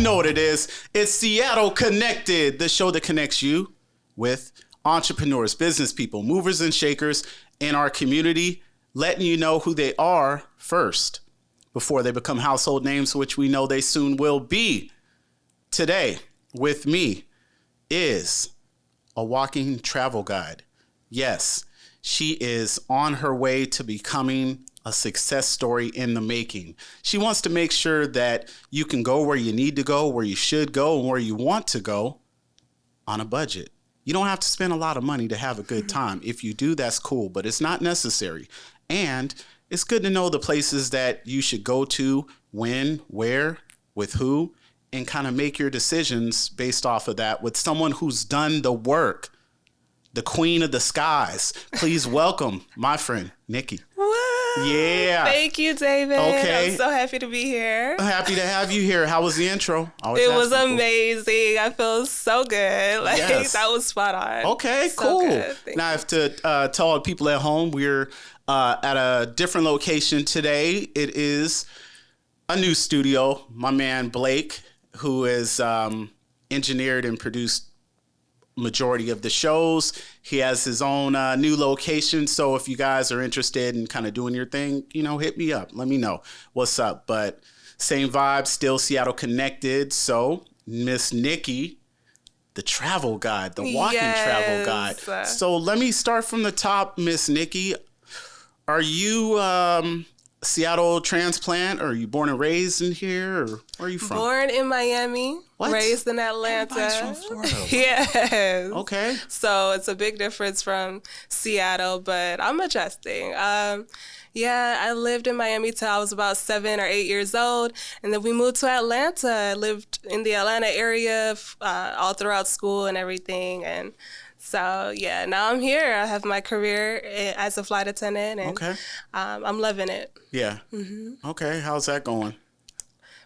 You know what it is. It's Seattle Connected, the show that connects you with entrepreneurs, business people, movers and shakers in our community, letting you know who they are first before they become household names, which we know they soon will be. Today, with me is a walking travel guide. Yes, she is on her way to becoming a success story in the making. She wants to make sure that you can go where you need to go, where you should go, and where you want to go on a budget. You don't have to spend a lot of money to have a good time. If you do, that's cool, but it's not necessary. And it's good to know the places that you should go to, when, where, with who, and kind of make your decisions based off of that with someone who's done the work. The queen of the skies. Please welcome my friend, Nicky. Woo! Yeah. Thank you, David. Okay. I'm so happy to be here. Happy to have you here. How was the intro? It was amazing. I feel so good. That was spot on. Okay, so cool. Good. Now I have to tell all the people at home, we're at a different location today. It is a new studio. My man, Blake, who has engineered and produced majority of the shows. He has his own new location. So if you guys are interested in kind of doing your thing, hit me up. Let me know what's up. But same vibe, still Seattle Connected. So Miss Nicky, the travel guide, the walking travel guide. So let me start from the top, Miss Nicky. Are you Seattle transplant, or are you born and raised in here, or where are you from? Born in Miami, raised in Atlanta. Everybody's from Florida. Yes. Okay. So it's a big difference from Seattle, but I'm adjusting. I lived in Miami till I was about 7 or 8 years old, and then we moved to Atlanta. I lived in the Atlanta area all throughout school and everything, and so, now I'm here. I have my career as a flight attendant, and I'm loving it. Yeah. Mm-hmm. Okay. How's that going?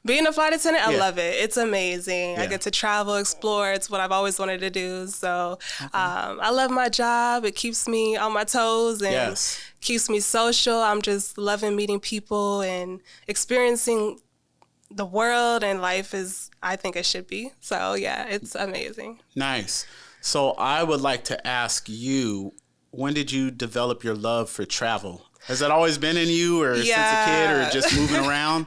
Being a flight attendant, I love it. It's amazing. Yeah. I get to travel, explore. It's what I've always wanted to do. So I love my job. It keeps me on my toes and keeps me social. I'm just loving meeting people and experiencing the world, and life is, I think it should be. So, it's amazing. Nice. So I would like to ask you, when did you develop your love for travel? Has that always been in you, or since a kid, or just moving around?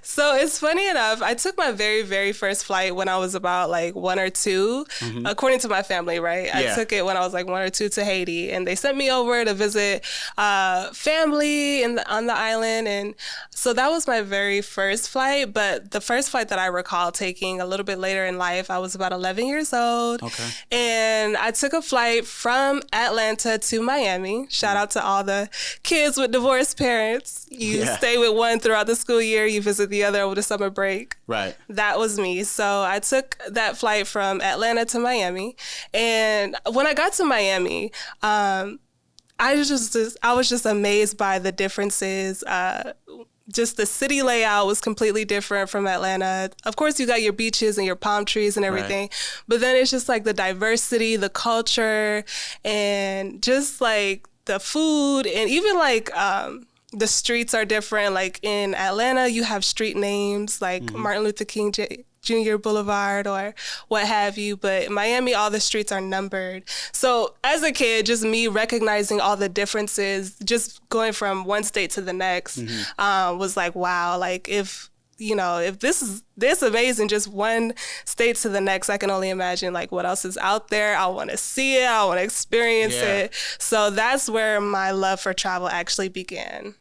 So it's funny enough, I took my very, very first flight when I was about 1 or 2, according to my family, right? I took it when I was 1 or 2 to Haiti, and they sent me over to visit family on the island. And so that was my very first flight. But the first flight that I recall taking a little bit later in life, I was about 11 years old. Okay. And I took a flight from Atlanta to Miami. Shout out to all the kids with divorced parents. You stay with one throughout the school year, you visit the other over the summer break. Right. That was me. So I took that flight from Atlanta to Miami. And when I got to Miami, I was just amazed by the differences. Just the city layout was completely different from Atlanta. Of course, you got your beaches and your palm trees and everything, but then it's just the diversity, the culture, and just the food, and even the streets are different. In Atlanta, you have street names like Martin Luther King Jr. Boulevard or what have you. But in Miami, all the streets are numbered. So as a kid, just me recognizing all the differences, just going from one state to the next, was wow. If this is this amazing, just one state to the next, I can only imagine what else is out there. I want to see it. I want to experience it. So that's where my love for travel actually began.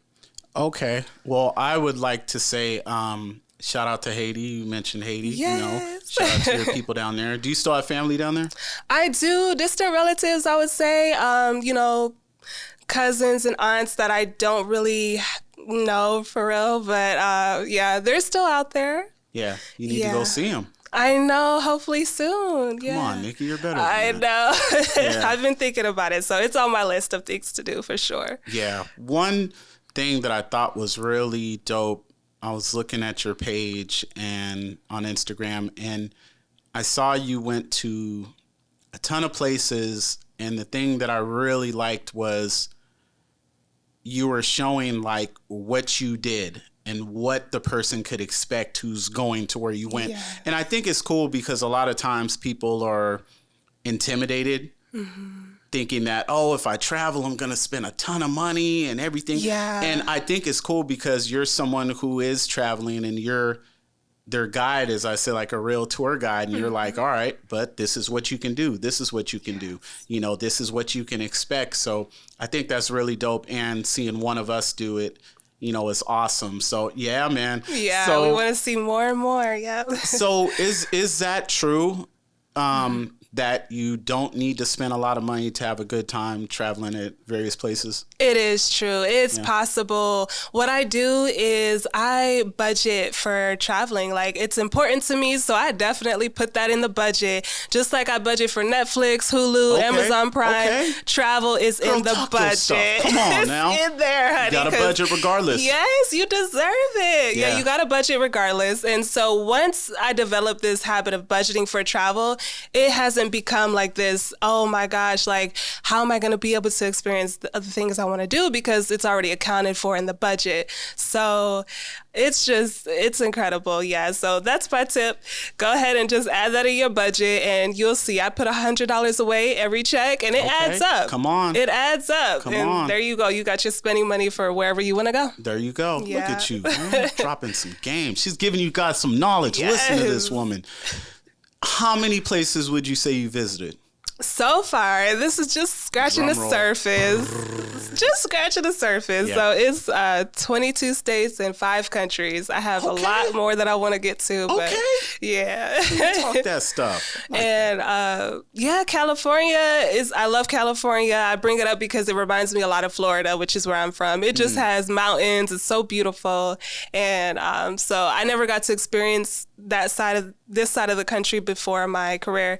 Okay. Well, I would like to say, shout out to Haiti. You mentioned Haiti. Yes. Shout out to your people down there. Do you still have family down there? I do. Distant relatives, I would say. Cousins and aunts that I don't really know for real. But they're still out there. Yeah. You need to go see them. I know. Hopefully soon. Come on, Nicky. You're better than I that. know. I've been thinking about it. So it's on my list of things to do for sure. Yeah. One thing that I thought was really dope, I was looking at your page and on Instagram, and I saw you went to a ton of places, and the thing that I really liked was you were showing what you did and what the person could expect who's going to where you went. Yeah. And I think it's cool because a lot of times people are intimidated, thinking that, oh, if I travel, I'm going to spend a ton of money and everything. Yeah. And I think it's cool because you're someone who is traveling and you're their guide, as I said, like a real tour guide. And you're like, all right, but this is what you can do. This is what you can do. You know, this is what you can expect. So I think that's really dope. And seeing one of us do it, you know, is awesome. So yeah, man. Yeah, so, we want to see more and more. Yeah. So is that true? That you don't need to spend a lot of money to have a good time traveling at various places? It is true. It's possible. What I do is I budget for traveling. Like, it's important to me, so I definitely put that in the budget. Just like I budget for Netflix, Hulu, Amazon Prime. Travel is in the budget. Come on now. It's in there, honey. You got a budget regardless. Yes, you deserve it. Yeah. Yeah, you got a budget regardless. And so once I developed this habit of budgeting for travel, it hasn't become like this, oh my gosh, like, how am I going to be able to experience the other things I want to do, because it's already accounted for in the budget. So it's incredible. Yeah. So that's my tip. Go ahead and just add that in your budget and you'll see I put $100 away every check and it adds up. Come on. It adds up. Come and on. there you go. You got your spending money for wherever you want to go. There you go. Yeah. Look at you, man. Dropping some game. She's giving you guys some knowledge. Yes. Listen to this woman. How many places would you say you visited? So far, this is just scratching the surface. Just scratching the surface. Yeah. So it's 22 states and 5 countries. I have a lot more that I want to get to. But yeah. Talk that stuff. And California I love California. I bring it up because it reminds me a lot of Florida, which is where I'm from. It just has mountains. It's so beautiful. And so I never got to experience this side of the country before my career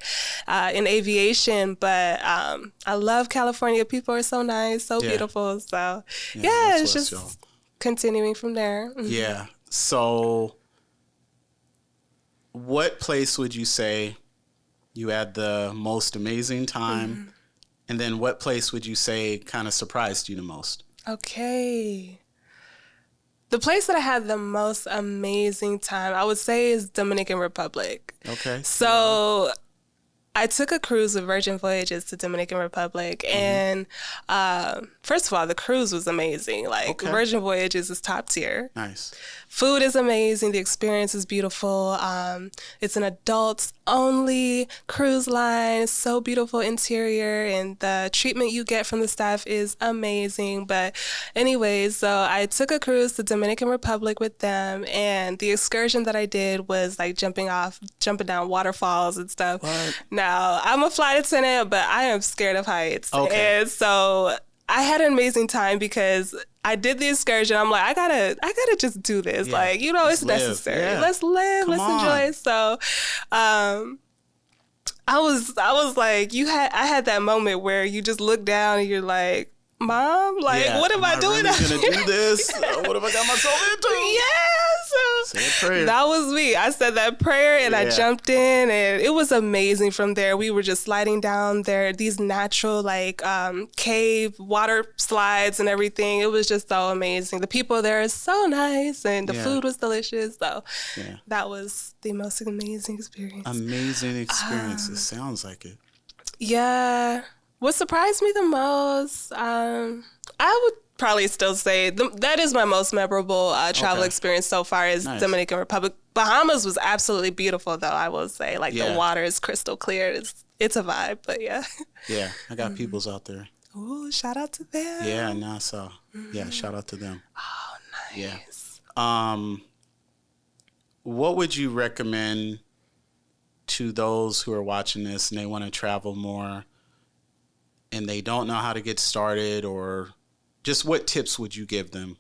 in aviation. But I love California. People are so nice, so beautiful. So it's just continuing from there. Yeah. So what place would you say you had the most amazing time? And then what place would you say kind of surprised you the most? Okay. The place that I had the most amazing time, I would say, is Dominican Republic. Okay. So I took a cruise with Virgin Voyages to Dominican Republic, and first of all, the cruise was amazing. Like, Virgin Voyages is top tier. Nice. Food is amazing. The experience is beautiful. It's an adults-only cruise line. It's so beautiful interior, and the treatment you get from the staff is amazing. But anyways, so I took a cruise to Dominican Republic with them, and the excursion that I did was like jumping down waterfalls and stuff. What? Now, I'm a flight attendant, but I am scared of heights. Okay. And so I had an amazing time because I did the excursion. I'm like, I gotta just do this. Yeah. Like, you know, it's necessary. Yeah. Let's live. Come let's on. enjoy. So, I was like, I had that moment where you just look down and you're like, Mom, like, what am I doing? Really gonna do this? What have I got myself into? Yeah, Say a prayer. that was me. I said that prayer and I jumped in, and it was amazing. From there, we were just sliding down there, these natural like cave water slides and everything. It was just so amazing. The people there are so nice, and the food was delicious. So that was the most amazing experience. Amazing experience. It sounds like it. Yeah. What surprised me the most, I would probably still say that is my most memorable travel experience so far is Dominican Republic. Bahamas was absolutely beautiful, though, I will say. Like, the water is crystal clear. It's a vibe, but yeah. Yeah, I got peoples out there. Ooh, shout out to them. Yeah, Nassau. Yeah, shout out to them. Oh, nice. Yeah. What would you recommend to those who are watching this and they want to travel more and they don't know how to get started, or just what tips would you give them?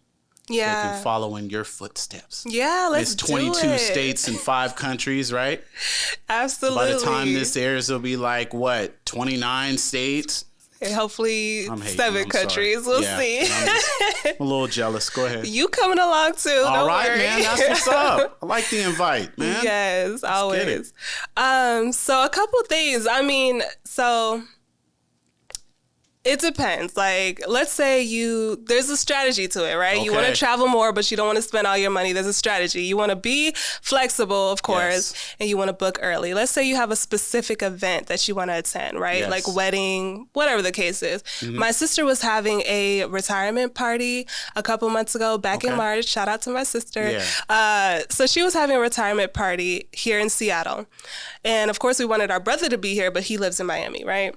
Yeah. They can follow in your footsteps. Yeah, let's do it. It's 22 states and 5 countries, right? Absolutely. By the time this airs, it'll be like, what, 29 states? And hopefully 7 countries. We'll see. I'm a little jealous. Go ahead. You coming along too. All Don't right, worry. man. That's what's up. I like the invite, man. Yes, always. So a couple things. I mean, It depends. Like, let's say there's a strategy to it, right? Okay. You want to travel more, but you don't want to spend all your money. There's a strategy. You want to be flexible, of course, and you want to book early. Let's say you have a specific event that you want to attend, right? Yes. Like wedding, whatever the case is. My sister was having a retirement party a couple months ago, back in March. Shout out to my sister. Yeah. So she was having a retirement party here in Seattle. And of course, we wanted our brother to be here, but he lives in Miami, right?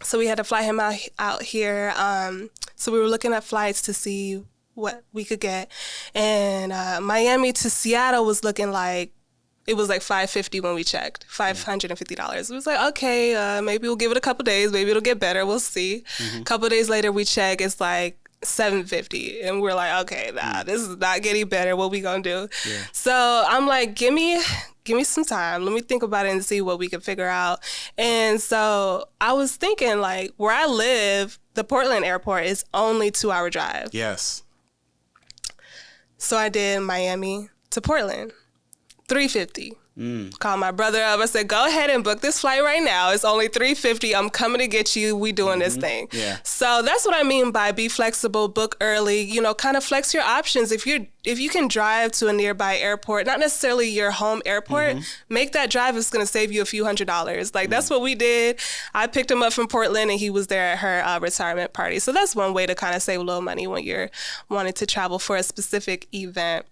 So we had to fly him out here. So we were looking at flights to see what we could get. And Miami to Seattle was looking like, it was like $550 when we checked, $550. It was like, okay, maybe we'll give it a couple days. Maybe it'll get better. We'll see. A couple days later, we check. It's like $750. And we're like, okay, nah, this is not getting better. What we gonna do? Yeah. So I'm like, give me some time. Let me think about it and see what we can figure out. And so I was thinking, like, where I live, the Portland airport is only 2-hour drive. Yes. So I did Miami to Portland, $350. Called my brother up. I said, go ahead and book this flight right now. It's only $350. I'm coming to get you. We doing this thing. Yeah. So that's what I mean by be flexible, book early, kind of flex your options. If you can drive to a nearby airport, not necessarily your home airport, make that drive. It's going to save you a few $100s. Like that's what we did. I picked him up from Portland and he was there at her retirement party. So that's one way to kind of save a little money when you're wanting to travel for a specific event.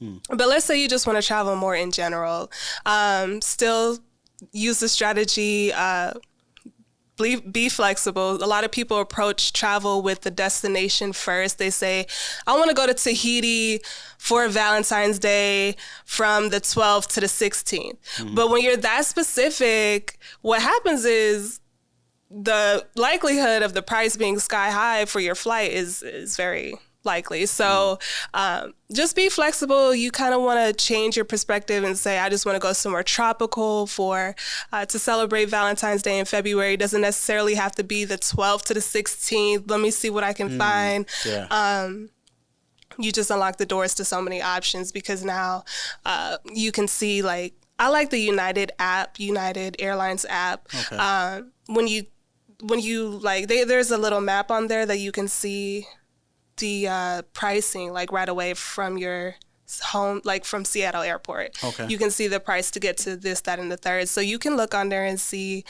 But let's say you just want to travel more in general. Still use the strategy, be flexible. A lot of people approach travel with the destination first. They say, I want to go to Tahiti for Valentine's Day from the 12th to the 16th. But when you're that specific, what happens is the likelihood of the price being sky high for your flight is very likely. So just be flexible. You kind of want to change your perspective and say, I just want to go somewhere tropical to celebrate Valentine's Day in February. It doesn't necessarily have to be the 12th to the 16th. Let me see what I can find. Yeah. You just unlock the doors to so many options because now you can see, like, I like the United Airlines app. Okay. When you like, there's a little map on there that you can see the pricing like right away from your home, like from Seattle Airport. Okay. You can see the price to get to this, that, and the third. So you can look on there and see,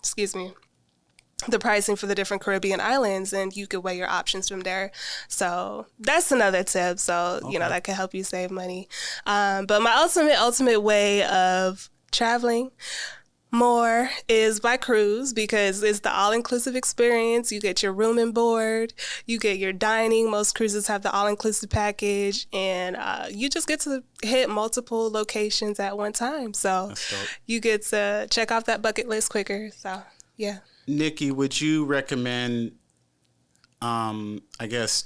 excuse me, the pricing for the different Caribbean islands, and you could weigh your options from there. So that's another tip. So, that can help you save money. But my ultimate way of traveling more is by cruise because it's the all-inclusive experience. You get your room and board, you get your dining. Most cruises have the all-inclusive package, and you just get to hit multiple locations at one time. So you get to check off that bucket list quicker. So, yeah. Nicky, would you recommend,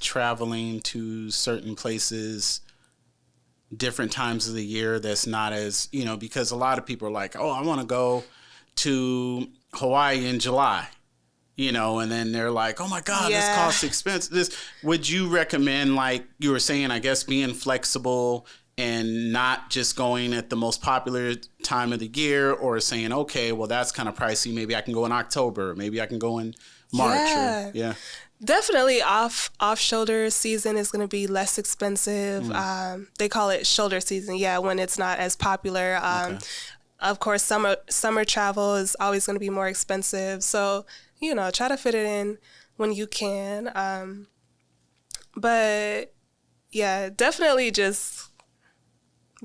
traveling to certain places different times of the year that's not as, because a lot of people are like, oh, I want to go to Hawaii in July, and then they're like, oh my God, this costs expensive. Would you recommend, like you were saying, I guess, being flexible and not just going at the most popular time of the year, or saying, okay, well, that's kind of pricey. Maybe I can go in October. Maybe I can go in March. Yeah. Definitely off shoulder season is going to be less expensive. They call it shoulder season, when it's not as popular. Of course, summer travel is always going to be more expensive. So, try to fit it in when you can. But yeah, definitely just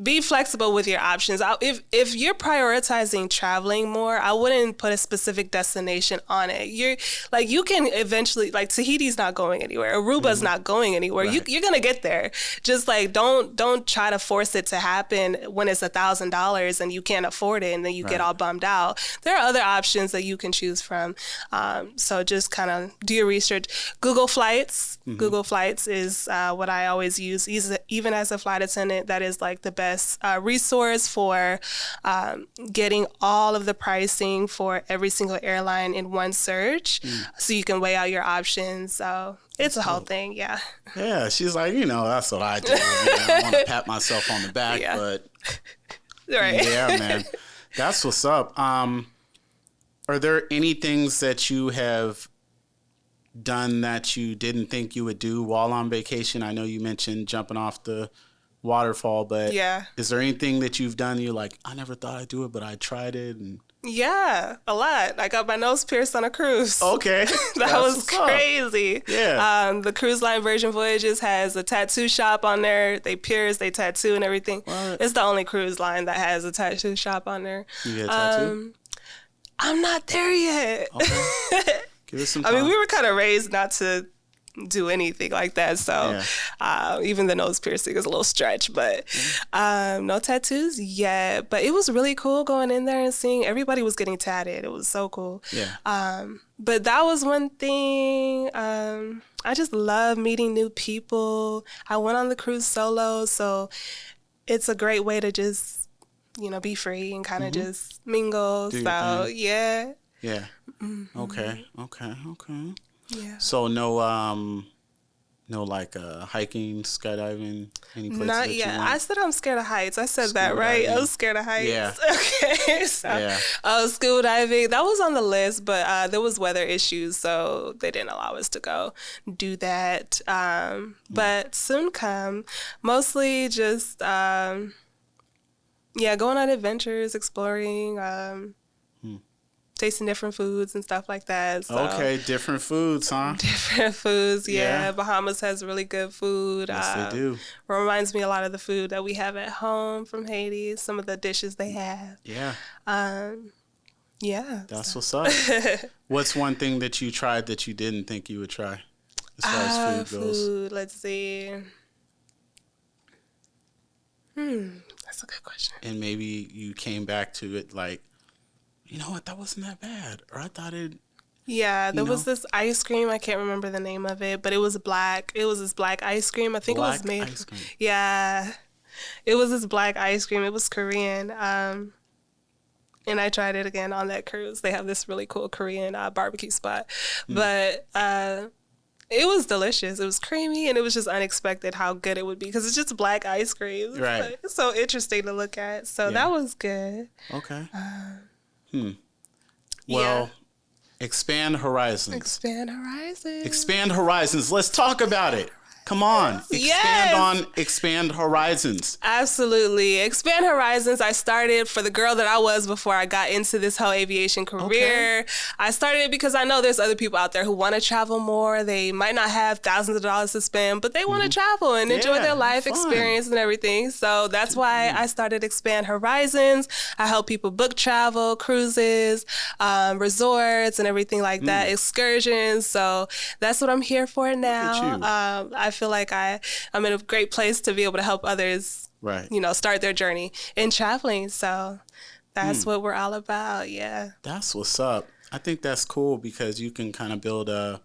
be flexible with your options. If you're prioritizing traveling more, I wouldn't put a specific destination on it. You can eventually, like, Tahiti's not going anywhere. Aruba's not going anywhere. Right. You're gonna get there. Just like don't try to force it to happen when it's $1,000 and you can't afford it, and then you get all bummed out. There are other options that you can choose from. So just kind of do your research. Google Flights. Google Flights is what I always use. Even as a flight attendant, that is like the best resource for getting all of the pricing for every single airline in one search, so you can weigh out your options. So it's a whole thing, yeah. Yeah, she's like, that's what I do. I want to pat myself on the back, but right. Yeah, man, that's what's up. Are there any things that you have done that you didn't think you would do while on vacation? I know you mentioned jumping off the waterfall, but is there anything that you've done you're like, I never thought I'd do it, but I tried it? And yeah, a lot. I got my nose pierced on a cruise. Okay. That was crazy. Yeah. The cruise line Virgin Voyages has a tattoo shop on there. They pierce, they tattoo and everything. What? It's the only cruise line that has a tattoo shop on there. You get a tattoo? I'm not there yet. Okay. Give us some time. I mean, we were kind of raised not to do anything like that. So even the nose piercing is a little stretch, but no tattoos yet. But it was really cool going in there and seeing everybody was getting tatted. It was so cool. Yeah. But that was one thing. I just love meeting new people. I went on the cruise solo, so it's a great way to just, be free and kind of just mingle. So yeah. Yeah. Mm-hmm. Okay. Yeah. So no like hiking, skydiving, any places Not that yet. you went? I said I'm scared of heights. I said that, right? I was scared of heights. Yeah. Okay. So, scuba diving, that was on the list, but there was weather issues, so they didn't allow us to go do that. But soon come. Mostly just, going on adventures, exploring, tasting different foods and stuff like that. So. Okay, different foods, huh? Different foods, yeah. Bahamas has really good food. Yes, they do. Reminds me a lot of the food that we have at home from Haiti, some of the dishes they have. Yeah. That's what's up. What's one thing that you tried that you didn't think you would try as far as food goes? Let's see. That's a good question. And maybe you came back to it like, you know what, that wasn't that bad. Or I thought it... Yeah, there was this ice cream. I can't remember the name of it, but it was black. It was this black ice cream. I think it was made... ice cream. Yeah. It was this black ice cream. It was Korean. And I tried it again on that cruise. They have this really cool Korean barbecue spot. But it was delicious. It was creamy, and it was just unexpected how good it would be because it's just black ice cream. Right. It's so interesting to look at. So that was good. Okay. Well, expand horizons. Expand horizons. Expand horizons. Let's talk about it. Come on. Expand horizons. Absolutely. Expand horizons. I started for the girl that I was before I got into this whole aviation career. Okay. I started it because I know there's other people out there who want to travel more. They might not have thousands of dollars to spend, but they want to travel and enjoy their life experience and everything. So that's why I started Expand Horizons. I help people book travel, cruises, resorts, and everything like that, excursions. So that's what I'm here for now. I feel like I'm in a great place to be able to help others, start their journey in traveling. So that's what we're all about. Yeah. That's what's up. I think that's cool because you can kind of build a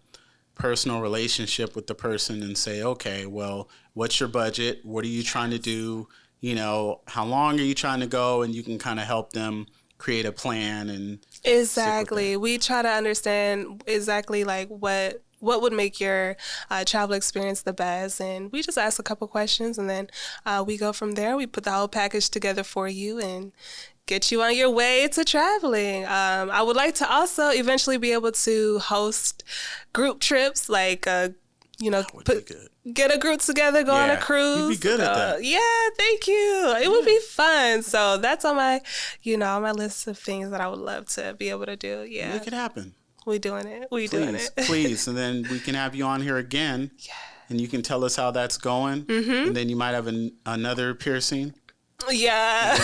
personal relationship with the person and say, okay, well, what's your budget? What are you trying to do? How long are you trying to go? And you can kind of help them create a plan and exactly. We try to understand exactly like what would make your travel experience the best? And we just ask a couple questions, and then we go from there. We put the whole package together for you and get you on your way to traveling. I would like to also eventually be able to host group trips, like, get a group together, go on a cruise. You'd be good at that. Yeah, thank you. It would be fun. So that's on my, on my list of things that I would love to be able to do. Yeah. Make it happen. We doing it. Please. And then we can have you on here again. Yeah. And you can tell us how that's going. Mm-hmm. And then you might have another piercing. Yeah.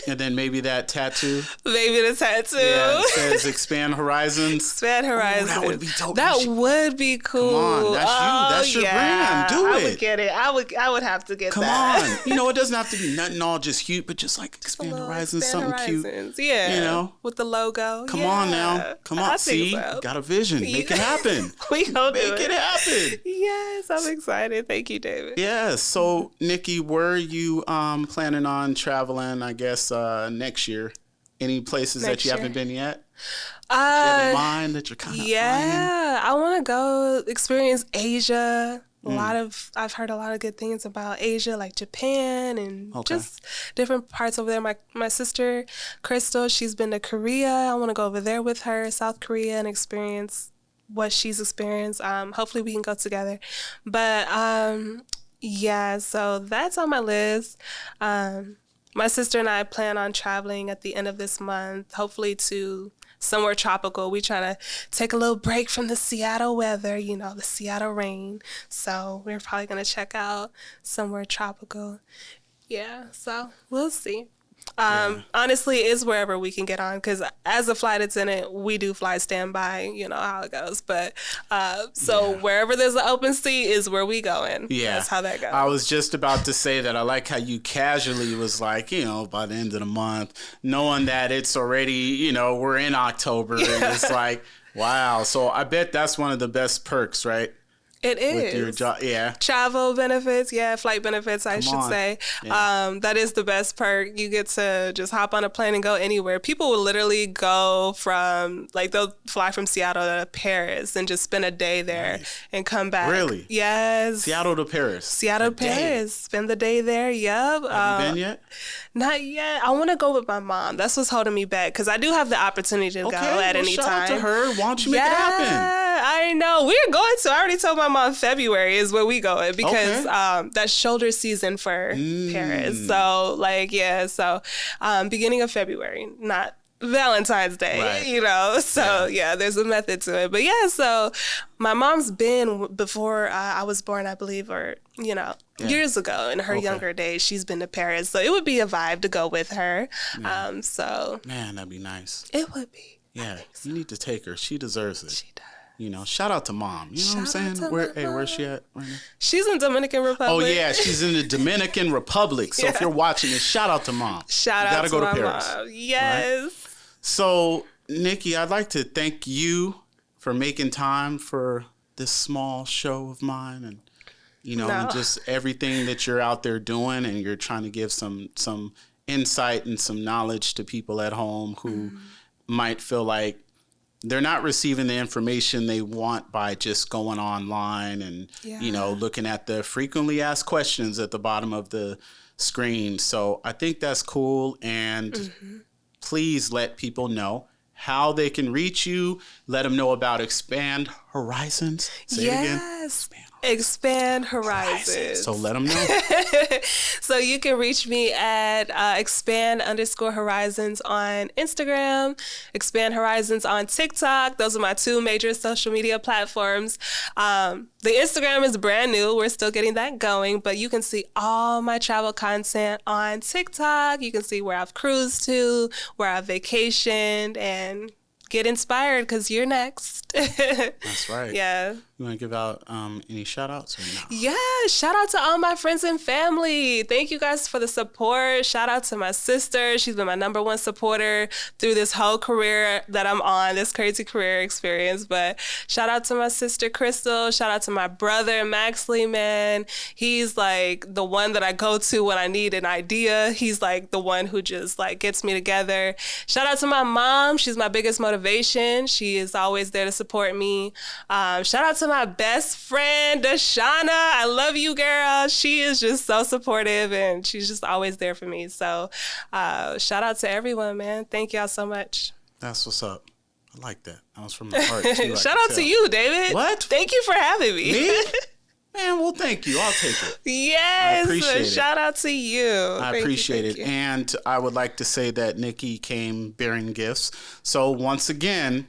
And then maybe that tattoo. Maybe the tattoo. Yeah, it says Expand Horizons. Expand Horizons. That would be dope. That would be cool. Come on, that's you. That's your brand. Do it. I would get it. I would have to get Come that. Come on. It doesn't have to be nothing all just cute, but just like Expand Horizons, something cute. Yeah. With the logo. Come on now. Come on. See, got a vision. Make it happen. We gonna make it happen. Yes, I'm excited. Thank you, David. Yes. So, Nikki, where are you planning on traveling, I guess, next year? Any places that you haven't been yet? Do you have in mind that you're kind of eyeing? I want to go experience Asia. I've heard a lot of good things about Asia, like Japan and just different parts over there. My sister, Crystal, she's been to Korea. I want to go over there with her, South Korea, and experience what she's experienced. Hopefully we can go together. But yeah, so that's on my list. My sister and I plan on traveling at the end of this month, hopefully to somewhere tropical. We try to take a little break from the Seattle weather, the Seattle rain. So we're probably going to check out somewhere tropical. Yeah, so we'll see. Honestly, it's wherever we can get on, because as a flight attendant, we do flight standby, how it goes. But wherever there's an open seat is where we going. Yeah. That's how that goes. I was just about to say that I like how you casually was like, by the end of the month, knowing that it's already, we're in October and it's like, wow. So I bet that's one of the best perks, right? It is. With your job, yeah. Travel benefits, flight benefits, I should say. Yeah. That is the best perk. You get to just hop on a plane and go anywhere. People will literally go they'll fly from Seattle to Paris and just spend a day there and come back. Really? Yes. Seattle to Paris. Seattle to Paris. Spend the day there, yep. Have you been yet? Not yet. I want to go with my mom. That's what's holding me back, because I do have the opportunity to go at any shout time. Out to her. Why don't you make it happen? I know. We're going to. I already told my mom February is where we going, because that's shoulder season for Paris. So beginning of February, not Valentine's Day, right. So there's a method to it. But so my mom's been, before I was born, I believe, or years ago in her younger days, she's been to Paris. So it would be a vibe to go with her. Man, that'd be nice. It would be. Yeah, you need to take her. She deserves it. She does. Shout out to mom. You know what I'm saying? Where's she at right now? She's in Dominican Republic. Oh yeah, she's in the Dominican Republic. So if you're watching this, shout out to mom. Shout out to my mom. Yes. Right? So Nikki, I'd like to thank you for making time for this small show of mine, and and just everything that you're out there doing, and you're trying to give some insight and some knowledge to people at home who might feel like they're not receiving the information they want by just going online and, looking at the frequently asked questions at the bottom of the screen. So I think that's cool. And please let people know how they can reach you. Let them know about Expand Horizons. Say it again. Expand Horizons. So let them know. So you can reach me at expand_horizons on Instagram, Expand Horizons on TikTok. Those are my two major social media platforms. The Instagram is brand new. We're still getting that going, but you can see all my travel content on TikTok. You can see where I've cruised to, where I've vacationed, and get inspired, because you're next. That's right. Yeah. You want to give out any shout outs or no? Yeah, shout out to all my friends and family. Thank you guys for the support. Shout out to my sister. She's been my number one supporter through this whole career that I'm on, this crazy career experience. But shout out to my sister, Crystal. Shout out to my brother, Maxley, man. He's like the one that I go to when I need an idea. He's like the one who just like gets me together. Shout out to my mom. She's my biggest motivation. She is always there to support me. Shout out to my best friend, Deshauna. I love you, girl. She is just so supportive, and she's just always there for me. So shout out to everyone, man. Thank y'all so much. That's what's up. I like that. That was from the heart, too. Shout out to you, David. What? Thank you for having me. Me? Man, well, thank you. I'll take it. Yes. I appreciate it. Shout out to you. I appreciate it. And I would like to say that Nikki came bearing gifts. So once again,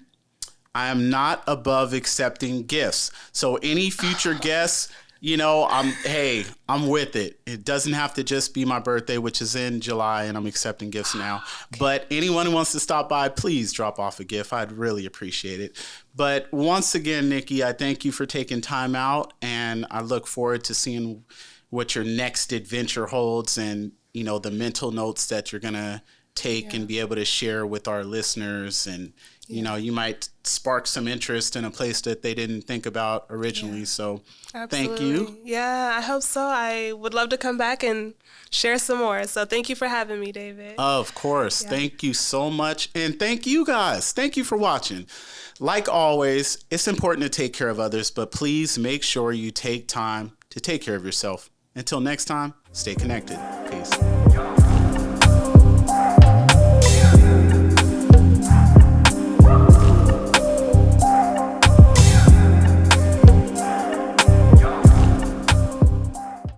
I am not above accepting gifts. So any future guests, I'm with it. It doesn't have to just be my birthday, which is in July, and I'm accepting gifts now. Okay. But anyone who wants to stop by, please drop off a gift. I'd really appreciate it. But once again, Nikki, I thank you for taking time out, and I look forward to seeing what your next adventure holds, and, the mental notes that you're going to take and be able to share with our listeners. And, you know, you might spark some interest in a place that they didn't think about originally. So thank you. Yeah, I hope so. I would love to come back and share some more. So thank you for having me, David. Of course. Thank you so much. And thank you guys. Thank you for watching. Like always, it's important to take care of others, but please make sure you take time to take care of yourself. Until next time, stay connected. Peace.